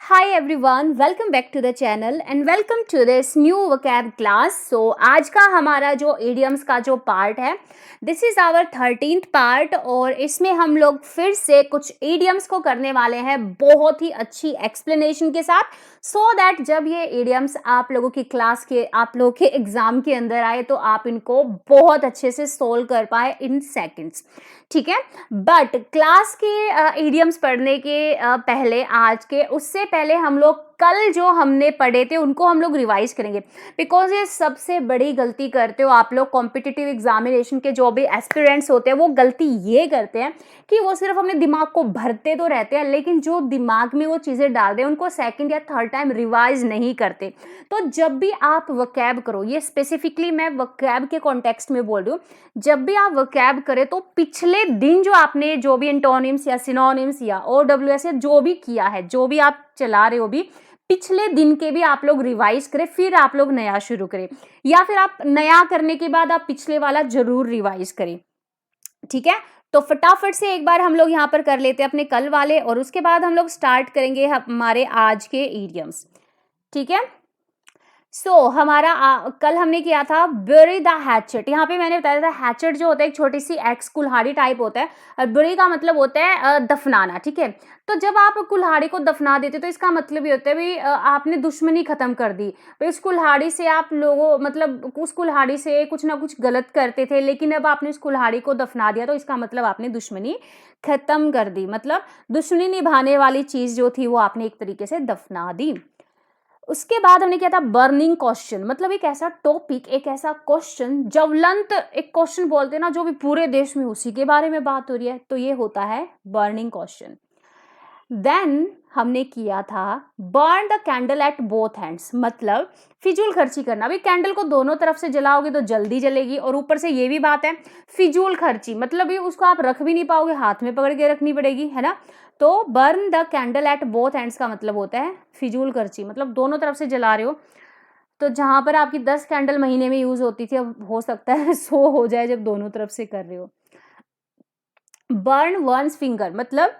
Hi everyone, welcome back to the channel and welcome to this new vocab class. So आज का हमारा जो idioms का जो part है, this is our 13th part और इसमें हम लोग फिर से कुछ idioms को करने वाले हैं बहुत ही अच्छी explanation के साथ, so that जब ये idioms आप लोगों की क्लास के आप लोगों के एग्जाम के अंदर आए तो आप इनको बहुत अच्छे से सोल्व कर पाए इन सेकंड्स. ठीक है, बट क्लास के इडियम्स पढ़ने के पहले आज के उससे पहले हम लोग कल जो हमने पढ़े थे उनको हम लोग रिवाइज करेंगे, बिकॉज ये सबसे बड़ी गलती करते हो आप लोग. कॉम्पिटिटिव एग्जामिनेशन के जो भी एस्पिरेंट्स होते हैं वो गलती ये करते हैं कि वो सिर्फ अपने दिमाग को भरते तो रहते हैं, लेकिन जो दिमाग में वो चीज़ें डाल रहे हैं उनको सेकंड या थर्ड टाइम रिवाइज नहीं करते. तो जब भी आप वोकैब करो, ये स्पेसिफिकली मैं वोकैब के कॉन्टेक्स्ट में बोल रही हूँ, जब भी आप वोकैब करें तो पिछले दिन जो आपने जो भी एंटोनिम्स या सिनोनिम्स या OWS या जो भी किया है, जो भी आप चला रहे हो भी, पिछले दिन के भी आप लोग रिवाइज करें, फिर आप लोग नया शुरू करें, या फिर आप नया करने के बाद आप पिछले वाला जरूर रिवाइज करें. ठीक है, तो फटाफट से एक बार हम लोग यहाँ पर कर लेते हैं अपने कल वाले और उसके बाद हम लोग स्टार्ट करेंगे हमारे आज के इडियम्स. ठीक है, हमारा कल हमने किया था बुरी द हैचेट. यहाँ पे मैंने बताया था हैचेट जो होता है एक छोटी सी एक्स कुल्हाड़ी टाइप होता है और बुरी का मतलब होता है दफनाना. ठीक है, तो जब आप कुल्हाड़ी को दफना देते तो इसका मतलब ये होता है भाई आपने दुश्मनी खत्म कर दी. भाई उस कुल्हाड़ी से आप लोगों मतलब उस कुल्हाड़ी से कुछ ना कुछ गलत करते थे, लेकिन अब आपने उस कुल्हाड़ी को दफना दिया तो इसका मतलब आपने दुश्मनी खत्म कर दी. मतलब दुश्मनी निभाने वाली चीज जो थी वो आपने एक तरीके से दफना दी. उसके बाद हमने किया था बर्निंग क्वेश्चन, मतलब एक ऐसा टॉपिक, एक ऐसा क्वेश्चन, ज्वलंत एक क्वेश्चन बोलते हैं ना, जो भी पूरे देश में उसी के बारे में बात हो रही है, तो ये होता है बर्निंग क्वेश्चन. देन हमने किया था burn the candle at both hands, मतलब फिजूल खर्ची करना. भाई कैंडल को दोनों तरफ से जलाओगे तो जल्दी जलेगी, और ऊपर से ये भी बात है फिजूल खर्ची मतलब भी उसको आप रख भी नहीं पाओगे, हाथ में पकड़ के रखनी पड़ेगी, है ना. तो burn the candle at both hands का मतलब होता है फिजूल खर्ची, मतलब दोनों तरफ से जला रहे हो. तो जहां पर आपकी 10 कैंडल महीने में यूज होती थी, अब हो सकता है 100 हो जाए जब दोनों तरफ से कर रहे हो. बर्न वंस फिंगर मतलब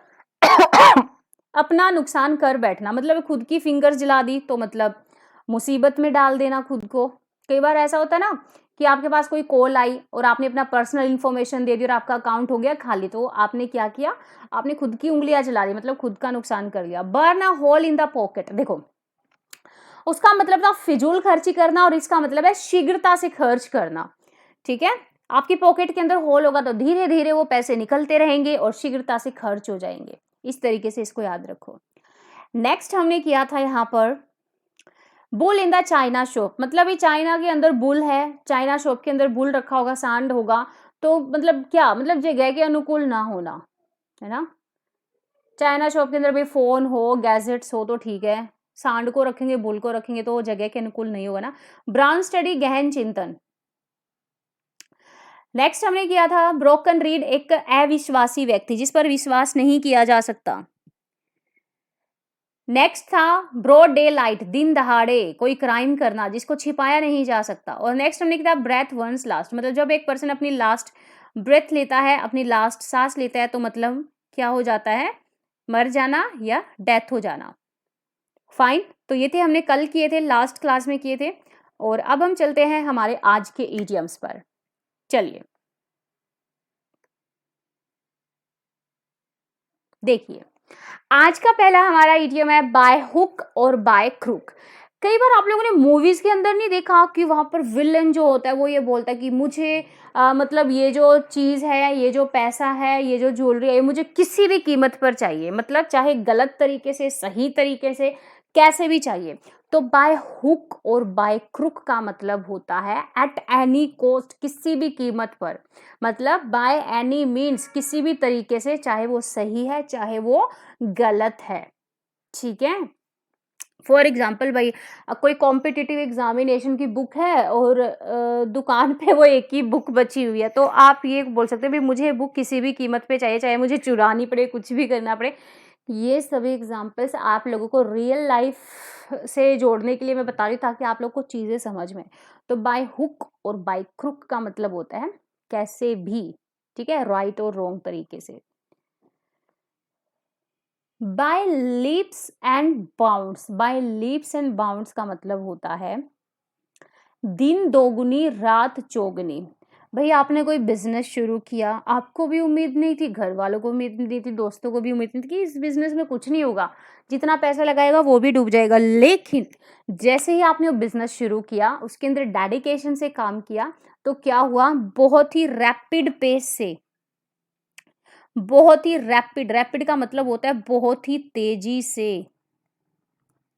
अपना नुकसान कर बैठना, मतलब खुद की फिंगर्स जला दी तो मतलब मुसीबत में डाल देना खुद को. कई बार ऐसा होता है ना कि आपके पास कोई कॉल आई और आपने अपना पर्सनल इन्फॉर्मेशन दे दी और आपका अकाउंट हो गया खाली, तो आपने क्या किया, आपने खुद की उंगलियां जला दी, मतलब खुद का नुकसान कर लिया. Burn a hole in the pocket, देखो उसका मतलब था फिजूल खर्ची करना और इसका मतलब है शीघ्रता से खर्च करना. ठीक है, आपकी पॉकेट के अंदर होल होगा तो धीरे धीरे वो पैसे निकलते रहेंगे और शीघ्रता से खर्च हो जाएंगे. इस तरीके से इसको याद रखो. नेक्स्ट हमने किया था यहाँ पर bull in the China shop, मतलब ये चाइना के अंदर बुल है, चाइना शॉप के अंदर बुल रखा होगा, सांड होगा, तो मतलब क्या मतलब जगह के अनुकूल ना होना, है ना. चाइना शॉप के अंदर भी फोन हो, गैजेट्स हो तो ठीक है, सांड को रखेंगे बुल को रखेंगे तो जगह के अनुकूल नहीं होगा ना. ब्राउन स्टडी गहन चिंतन. नेक्स्ट हमने किया था ब्रोकन रीड, एक अविश्वासी व्यक्ति जिस पर विश्वास नहीं किया जा सकता. नेक्स्ट था ब्रॉड डे लाइट, दिन दहाड़े कोई क्राइम करना जिसको छिपाया नहीं जा सकता. और नेक्स्ट हमने किया ब्रेथ वंस लास्ट, मतलब जब एक पर्सन अपनी लास्ट ब्रेथ लेता है, अपनी लास्ट सांस लेता है, तो मतलब क्या हो जाता है, मर जाना या डेथ हो जाना. फाइन, तो ये थे हमने कल किए थे, लास्ट क्लास में किए थे. और अब हम चलते हैं हमारे आज के इडियम्स पर. चलिए देखिए, आज का पहला हमारा इडियम है बाय हुक और बाय क्रूक. कई बार आप लोगों ने मूवीज के अंदर नहीं देखा कि वहां पर विलन जो होता है वो ये बोलता है कि मुझे मतलब ये जो चीज है, ये जो पैसा है, ये जो ज्वेलरी है, ये मुझे किसी भी कीमत पर चाहिए, मतलब चाहे गलत तरीके से, सही तरीके से, कैसे भी चाहिए. तो बाय हुक और बाय क्रूक का मतलब होता है एट एनी कॉस्ट, किसी भी कीमत पर, मतलब बाय एनी मीन्स, किसी भी तरीके से, चाहे वो सही है चाहे वो गलत है. ठीक है, फॉर एग्जाम्पल भाई कोई कॉम्पिटिटिव एग्जामिनेशन की बुक है और दुकान पे वो एक ही बुक बची हुई है, तो आप ये बोल सकते हैं भाई मुझे बुक किसी भी कीमत पे चाहिए, चाहे मुझे चुरानी पड़े, कुछ भी करना पड़े. ये सभी एग्जाम्पल्स आप लोगों को रियल लाइफ से जोड़ने के लिए मैं बता रही हूँ, ताकि आप लोग को चीज़ें समझ में. तो बाय हुक और बाय क्रुक का मतलब होता है कैसे भी, ठीक है, राइट और रॉन्ग तरीके से. By leaps and bounds, by leaps and bounds का मतलब होता है दिन दोगुनी रात चौगुनी। भाई आपने कोई बिजनेस शुरू किया, आपको भी उम्मीद नहीं थी, घर वालों को उम्मीद नहीं थी, दोस्तों को भी उम्मीद नहीं थी कि इस बिजनेस में कुछ नहीं होगा, जितना पैसा लगाएगा वो भी डूब जाएगा। लेकिन जैसे ही आपने वो बिजनेस शुरू किया, उसके अंदर डेडिकेशन से काम किया, तो क्या हुआ, बहुत ही रैपिड पेस से, बहुत ही रैपिड, रैपिड का मतलब होता है बहुत ही तेजी से,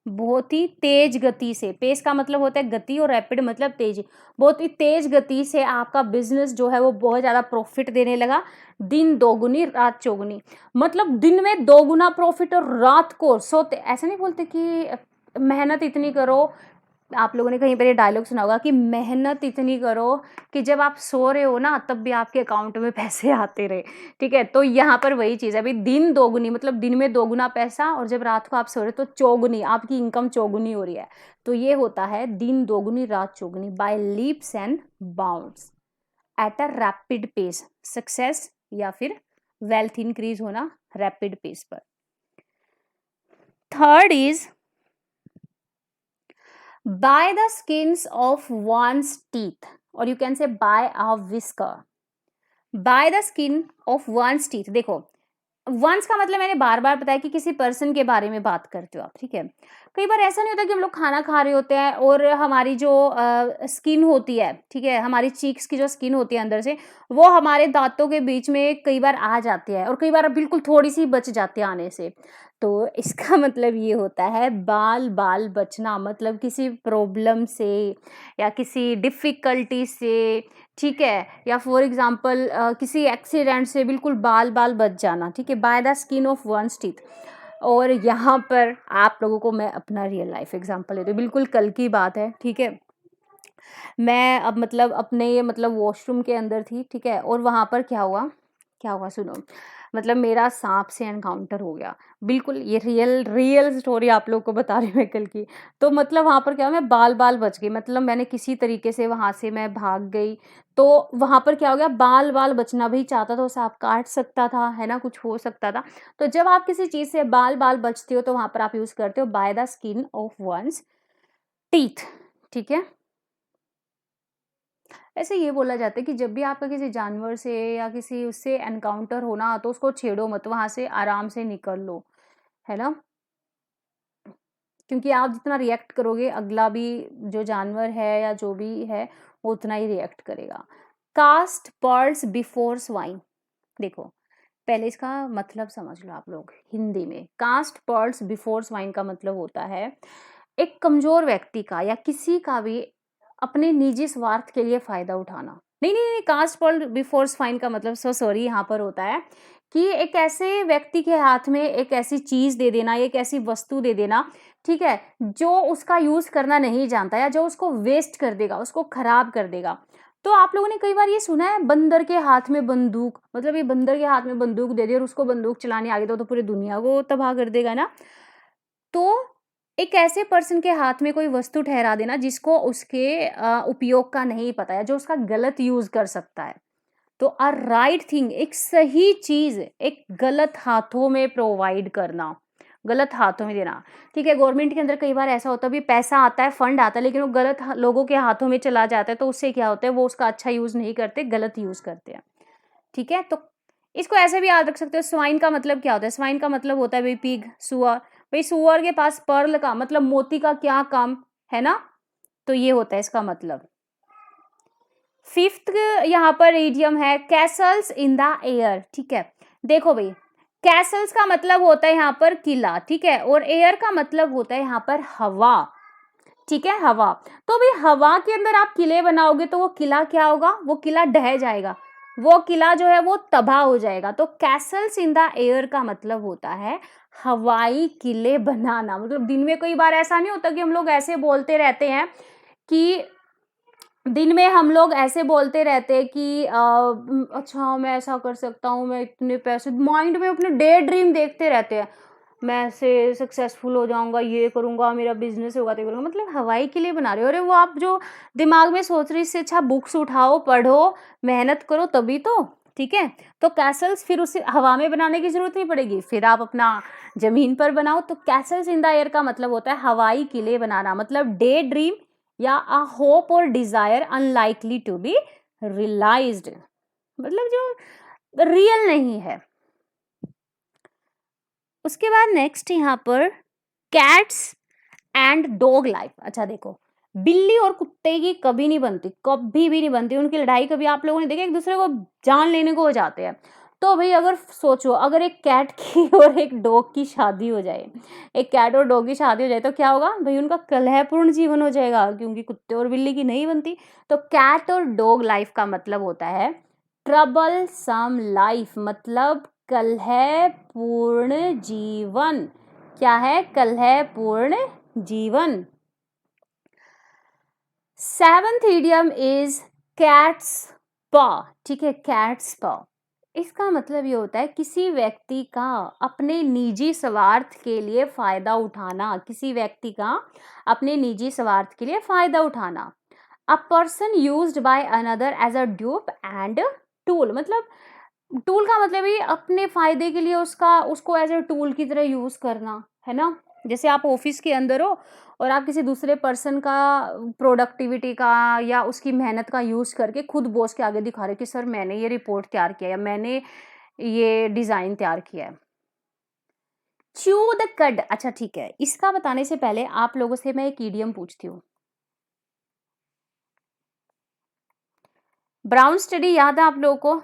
बहुत ही तेज गति से। पेस का मतलब होता है गति और रैपिड मतलब तेजी। बहुत ही तेज गति से आपका बिजनेस जो है वो बहुत ज़्यादा प्रॉफिट देने लगा। दिन दोगुनी रात चौगुनी, मतलब दिन में दोगुना प्रॉफिट और रात को सोते, ऐसा नहीं बोलते कि मेहनत इतनी करो, आप लोगों ने कहीं पर ये डायलॉग सुना होगा कि मेहनत इतनी करो कि जब आप सो रहे हो ना तब भी आपके अकाउंट में पैसे आते रहे। ठीक है, तो यहाँ पर वही चीज़ है भाई, दिन दोगुनी मतलब दिन में दोगुना पैसा, और जब रात को आप सो रहे हो तो चौगुनी, आपकी इनकम चौगुनी हो रही है। तो ये होता है दिन दोगुनी रात चौगुनी, by leaps and bounds at a rapid pace. Success या फिर वेल्थ इंक्रीज होना रैपिड पेस पर। Third is by the skins of one's teeth, or you can say by a whisker, by the skin of one's teeth। देखो once का मतलब मैंने बार बार बताया कि किसी पर्सन के बारे में बात करते हो आप। ठीक है, कई बार ऐसा नहीं होता कि हम लोग खाना खा रहे होते हैं और हमारी जो स्किन होती है, ठीक है, हमारी चीक्स की जो स्किन होती है अंदर से, वो हमारे दांतों के बीच में कई बार आ जाती है और कई बार बिल्कुल थोड़ी सी बच जाती है आने से। तो इसका मतलब ये होता है बाल बाल बचना, मतलब किसी प्रॉब्लम से या किसी डिफ़िकल्टी से, ठीक है, या फॉर एग्जांपल किसी एक्सीडेंट से बिल्कुल बाल बाल बच जाना। ठीक है, by the skin of one's teeth. और यहाँ पर आप लोगों को मैं अपना रियल लाइफ एग्जांपल देती हूँ, बिल्कुल कल की बात है। ठीक है, मैं अब मतलब अपने मतलब वॉशरूम के अंदर थी। ठीक है, और वहाँ पर क्या हुआ सुनो, मतलब मेरा सांप से एनकाउंटर हो गया। बिल्कुल ये रियल रियल स्टोरी आप लोग को बता रही हूँ मैं कल की। तो मतलब वहाँ पर क्या हुआ, मैं बाल बाल बच गई, मतलब मैंने किसी तरीके से वहाँ से मैं भाग गई। तो वहाँ पर क्या हो गया, बाल बाल बचना, भी चाहता तो सांप काट सकता था, है ना, कुछ हो सकता था। तो जब आप किसी चीज़ से बाल बाल बचते हो तो वहाँ पर आप यूज़ करते हो by the skin of one's teeth. ठीक है, ऐसे ये बोला जाता है कि जब भी आपका किसी जानवर से या किसी उससे एनकाउंटर हो ना, तो उसको छेड़ो मत, वहाँ से आराम से निकल लो, है ना, क्योंकि आप जितना रिएक्ट करोगे अगला भी जो जानवर है या जो भी है वो उतना ही रिएक्ट करेगा। कास्ट पर्ल्स बिफोर स्वाइन, देखो पहले इसका मतलब समझ लो आप लोग हिंदी में। कास्ट पर्ल्स बिफोर स्वाइन का मतलब होता है एक कमजोर व्यक्ति का या किसी का भी अपने निजी स्वार्थ के लिए फायदा उठाना। नहीं नहीं नहीं, कास्ट पर्ल बिफोर स्वाइन का मतलब, सो सॉरी, यहाँ पर होता है कि एक ऐसे व्यक्ति के हाथ में एक ऐसी चीज दे देना, एक ऐसी वस्तु दे देना, ठीक है, जो उसका यूज करना नहीं जानता या जो उसको वेस्ट कर देगा, उसको खराब कर देगा। तो आप लोगों ने कई बार ये सुना है बंदर के हाथ में बंदूक, मतलब ये बंदर के हाथ में बंदूक दे दी और उसको बंदूक चलानी आ गई तो पूरी दुनिया को तबाह कर देगा ना। तो एक ऐसे पर्सन के हाथ में कोई वस्तु ठहरा देना जिसको उसके उपयोग का नहीं पता है, जो उसका गलत यूज कर सकता है। तो अ राइट थिंग, एक सही चीज एक गलत हाथों में प्रोवाइड करना, गलत हाथों में देना। ठीक है, गवर्नमेंट के अंदर कई बार ऐसा होता है भी पैसा आता है, फंड आता है, लेकिन वो गलत लोगों के हाथों में चला जाता है, तो उससे क्या होता है, वो उसका अच्छा यूज नहीं करते, गलत यूज करते हैं। ठीक है, तो इसको ऐसे भी याद रख सकते हो। स्वाइन का मतलब क्या होता है, स्वाइन का मतलब होता है भाई पिग, सुअर। भाई सुअर के पास पर्ल का मतलब मोती का क्या काम, है ना, तो ये होता है इसका मतलब। फिफ्थ यहाँ पर इडियम है कैसल्स इन द एयर। ठीक है, देखो भाई कैसल्स का मतलब होता है यहाँ पर किला, ठीक है, और एयर का मतलब होता है यहाँ पर हवा। ठीक है, हवा। तो भाई हवा के अंदर आप किले बनाओगे तो वो किला क्या होगा, वो किला ढह जाएगा, वो किला जो है वो तबाह हो जाएगा। तो कैसल्स इन द एयर का मतलब होता है हवाई किले बनाना। मतलब दिन में कई बार ऐसा नहीं होता कि हम लोग ऐसे बोलते रहते हैं कि दिन में हम लोग ऐसे बोलते रहते हैं कि अच्छा मैं ऐसा कर सकता हूँ, मैं इतने पैसे, माइंड में अपने डे ड्रीम देखते रहते हैं, मैं ऐसे सक्सेसफुल हो जाऊंगा, ये करूंगा, मेरा बिजनेस होगा, तो करूंगा, मतलब हवाई के लिए बना रहे हो। अरे वो आप जो दिमाग में सोच रही, इससे अच्छा बुक्स उठाओ, पढ़ो, मेहनत करो, तभी तो। ठीक है। तो कैसल्स फिर उसे हवा में बनाने की जरूरत नहीं पड़ेगी, फिर आप अपना जमीन पर बनाओ। तो कैसल्स इन द एयर का मतलब होता है हवाई किले बनाना, मतलब डे ड्रीम या अ होप और desire unlikely to be realised, मतलब जो रियल नहीं है। उसके बाद नेक्स्ट यहाँ पर कैट्स एंड डॉग लाइफ। अच्छा देखो, बिल्ली और कुत्ते की कभी नहीं बनती, कभी भी नहीं बनती, उनकी लड़ाई कभी आप लोगों ने देखा, एक दूसरे को जान लेने को हो जाते हैं। तो भाई अगर सोचो, अगर एक कैट की और एक डॉग की शादी हो जाए, एक कैट और डॉग की शादी हो जाए तो क्या होगा भाई, उनका कलहपूर्ण जीवन हो जाएगा, क्योंकि कुत्ते और बिल्ली की नहीं बनती। तो कैट और डॉग लाइफ का मतलब होता है ट्रबल सम लाइफ, मतलब कलहपूर्ण जीवन। क्या है? कलहपूर्ण जीवन। सेवंथ इडियम इज कैट्स पॉ, ठीक है, कैट्स पॉ। इसका मतलब ये होता है किसी व्यक्ति का अपने निजी स्वार्थ के लिए फायदा उठाना, किसी व्यक्ति का अपने निजी स्वार्थ के लिए फायदा उठाना। A person used by another as a dupe and tool, मतलब टूल का मतलब ये अपने फायदे के लिए उसको एज अ टूल की तरह यूज करना, है ना। जैसे आप ऑफिस के अंदर हो और आप किसी दूसरे पर्सन का प्रोडक्टिविटी का या उसकी मेहनत का यूज करके खुद बॉस के आगे दिखा रहे कि सर मैंने ये रिपोर्ट तैयार किया या मैंने ये डिजाइन तैयार किया है। च्यू द कड। अच्छा ठीक है, इसका बताने से पहले आप लोगों से मैं एक ईडियम पूछती हूँ। ब्राउन स्टडी याद है आप लोगों को?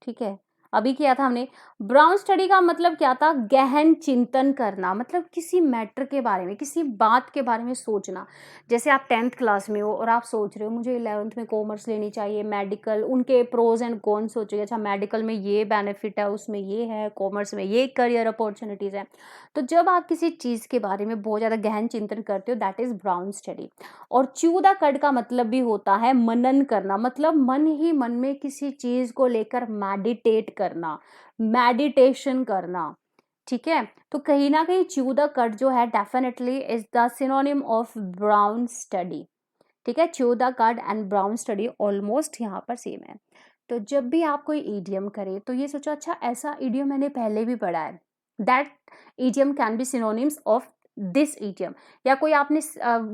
ठीक है, अभी किया था हमने। ब्राउन स्टडी का मतलब क्या था? गहन चिंतन करना, मतलब किसी मैटर के बारे में, किसी बात के बारे में सोचना। जैसे आप 10th क्लास में हो और आप सोच रहे हो मुझे 11th में कॉमर्स लेनी चाहिए, मेडिकल, उनके प्रोज एंड कॉन्स सोचोगे। अच्छा मेडिकल में ये बेनिफिट है, उसमें ये है, कॉमर्स में ये करियर अपॉर्चुनिटीज है। तो जब आप किसी चीज़ के बारे में बहुत ज़्यादा गहन चिंतन करते हो, दैट इज ब्राउन स्टडी। और च्यू द कड का मतलब भी होता है मनन करना, मतलब मन ही मन में किसी चीज को लेकर मेडिटेट करना, मेडिटेशन करना। ठीक है, तो कहीं ना कहीं च्यू द कड जो है definitely is the synonym of brown study. ठीक है, च्यू द कड एंड ब्राउन स्टडी ऑलमोस्ट यहाँ पर सेम है। तो जब भी आप कोई ईडियम करे तो ये सोचो अच्छा ऐसा ईडियम मैंने पहले भी पढ़ा है, that idiom can be synonyms of this idiom. या कोई आपने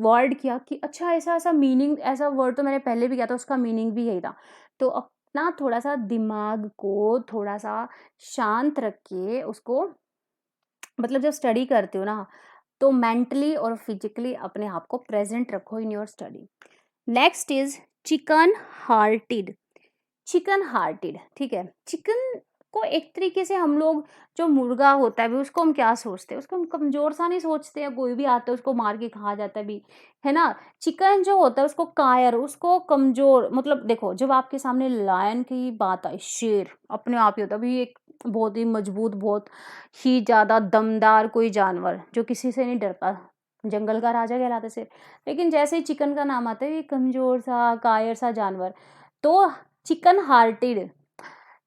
वर्ड किया कि अच्छा ऐसा ऐसा मीनिंग, ऐसा वर्ड तो मैंने पहले भी किया था, उसका मीनिंग भी यही था। तो अपना थोड़ा सा दिमाग को थोड़ा सा शांत रख के उसको, मतलब जब स्टडी करते हो ना तो मेंटली और फिजिकली अपने आप को प्रेजेंट रखो in your study. Next is chicken hearted. Chicken hearted, ठीक है, चिकन को एक तरीके से हम लोग, जो मुर्गा होता है भी उसको हम क्या सोचते हैं, उसको हम कमजोर सा नहीं सोचते हैं, कोई भी आता है उसको मार के खा जाता है भी, है ना। चिकन जो होता है उसको कायर, उसको कमजोर, मतलब देखो जब आपके सामने लायन की बात आए, शेर अपने आप ही होता है भी एक बहुत ही मजबूत, बहुत ही ज्यादा दमदार कोई जानवर जो किसी से नहीं डरता, जंगल का राजा कहलाता शेर। लेकिन जैसे ही चिकन का नाम आता है ये कमजोर सा कायर सा जानवर। तो चिकन हार्टेड,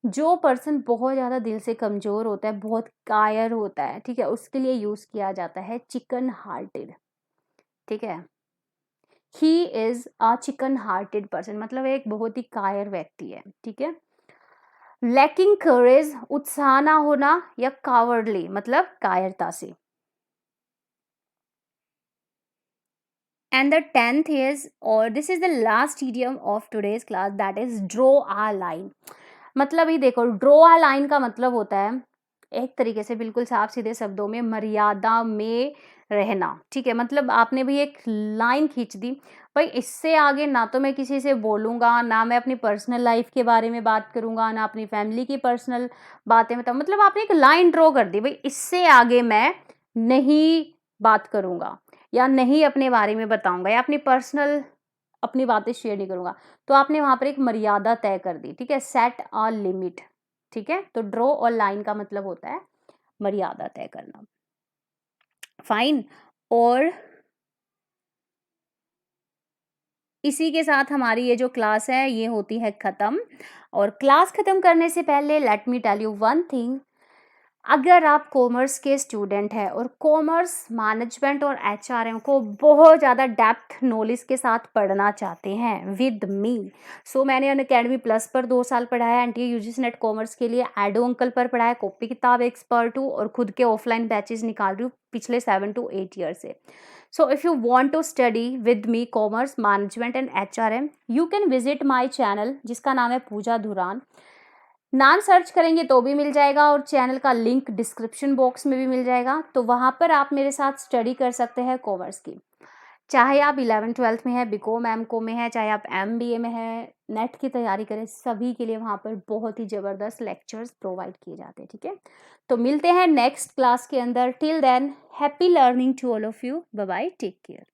जो पर्सन बहुत ज़्यादा दिल से कमज़ोर होता है, बहुत कायर होता है, ठीक है, उसके लिए यूज़ किया जाता है चिकन हार्टेड। ठीक है, he is a chicken hearted person, मतलब एक बहुत ही कायर व्यक्ति है। ठीक है, लैकिंग करेज, उत्साह ना होना, या कावर्डली मतलब कायरता से। And the 10th is, or this is the last idiom of today's class, that is draw a line। मतलब ही देखो, ड्रॉ अ लाइन का मतलब होता है एक तरीके से बिल्कुल साफ सीधे शब्दों में मर्यादा में रहना। ठीक है, मतलब आपने भी एक लाइन खींच दी भाई, इससे आगे ना तो मैं किसी से बोलूंगा, ना मैं अपनी पर्सनल लाइफ के बारे में बात करूंगा, ना अपनी फैमिली की पर्सनल बातें बताऊँ, मतलब आपने एक लाइन ड्रॉ कर दी भाई, इससे आगे मैं नहीं बात करूंगा या नहीं अपने बारे में बताऊंगा या अपनी पर्सनल अपनी बातें शेयर नहीं करूंगा। तो आपने वहां पर एक मर्यादा तय कर दी। ठीक है, सेट अ लिमिट। ठीक है, तो ड्रॉ और लाइन का मतलब होता है मर्यादा तय करना। फाइन, और इसी के साथ हमारी ये जो क्लास है ये होती है खत्म। और क्लास खत्म करने से पहले let me tell you one thing, अगर आप कॉमर्स के स्टूडेंट हैं और कॉमर्स मैनेजमेंट और एचआरएम को बहुत ज़्यादा डेप्थ नॉलेज के साथ पढ़ना चाहते हैं विद मी, सो मैंने अनअकैडमी प्लस पर 2 साल पढ़ाया, एनटीए यूजीसी नेट कॉमर्स के लिए एडो अंकल पर पढ़ाया, कॉपी किताब एक्सपर्ट हूँ और खुद के ऑफलाइन बैचेस निकाल रही हूँ पिछले 7 to 8 ईयर से। So if you want to study with me commerce management and HRM, you can visit my channel जिसका नाम है पूजा धुरान। नाम सर्च करेंगे तो भी मिल जाएगा और चैनल का लिंक डिस्क्रिप्शन बॉक्स में भी मिल जाएगा, तो वहाँ पर आप मेरे साथ स्टडी कर सकते हैं कॉमर्स की। चाहे आप 11th-12th में है, बीकॉम एमकॉम में है, चाहे आप एमबीए में है, नेट की तैयारी करें, सभी के लिए वहाँ पर बहुत ही ज़बरदस्त लेक्चर्स प्रोवाइड किए जाते हैं, ठीक है। तो मिलते हैं नेक्स्ट क्लास के अंदर। Till then happy learning to all of you. Bye bye, take care.